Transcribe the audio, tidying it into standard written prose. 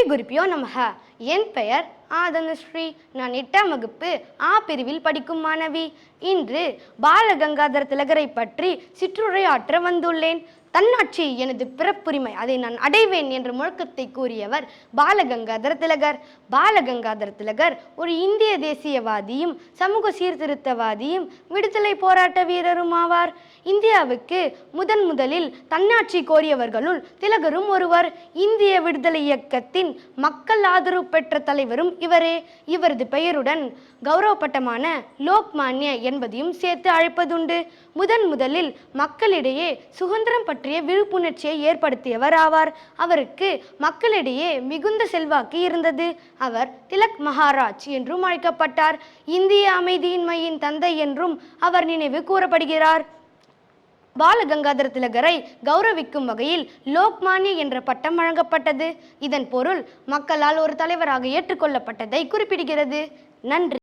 குருப்பியோ நமக. என் பெயர் ஆதனஸ்ரீ. நான் 8ஆம் வகுப்பு ஆ பிரிவில் படிக்கும் மாணவி. இன்று பாலகங்காதர திலகரை பற்றி சிற்றுரையாற்ற வந்துள்ளேன். தன்னாட்சி எனது பிறப்புரிமை, அதை நான் அடைவேன் என்ற முழக்கத்தை கூறியவர் பாலகங்காதர திலகர். பாலகங்காதர திலகர் ஒரு இந்திய தேசியவாதியும் சமூக சீர்திருத்தவாதியும் விடுதலை போராட்ட வீரரும் ஆவார். இந்தியாவுக்கு முதலில் தன்னாட்சி கோரியவர்களுள் திலகரும் ஒருவர். இந்திய விடுதலை இயக்கத்தின் மக்கள் ஆதரவு பெற்ற தலைவரும் இவரே. இவரது பெயருடன் கௌரவப்பட்டமான லோக்மான்ய என்பதையும் சேர்த்து அழைப்பதுண்டு. முதலில் மக்களிடையே சுதந்திரம் பற்றிய விழிப்புணர்ச்சியை ஏற்படுத்தியவர் ஆவார். அவருக்கு மக்களிடையே மிகுந்த செல்வாக்கு இருந்தது. அவர் திலக் மகாராஜ் என்றும் அழைக்கப்பட்டார். இந்திய அமைதியின்மையின் தந்தை என்றும் அவர் நினைவு கூறப்படுகிறார். பாலகங்காதர திலகரை கௌரவிக்கும் வகையில் லோக்மான்ய என்ற பட்டம் வழங்கப்பட்டது. இதன் பொருள் மக்களால் ஒரு தலைவராக ஏற்றுக்கொள்ளப்பட்டதை குறிப்பிடுகிறது. நன்றி.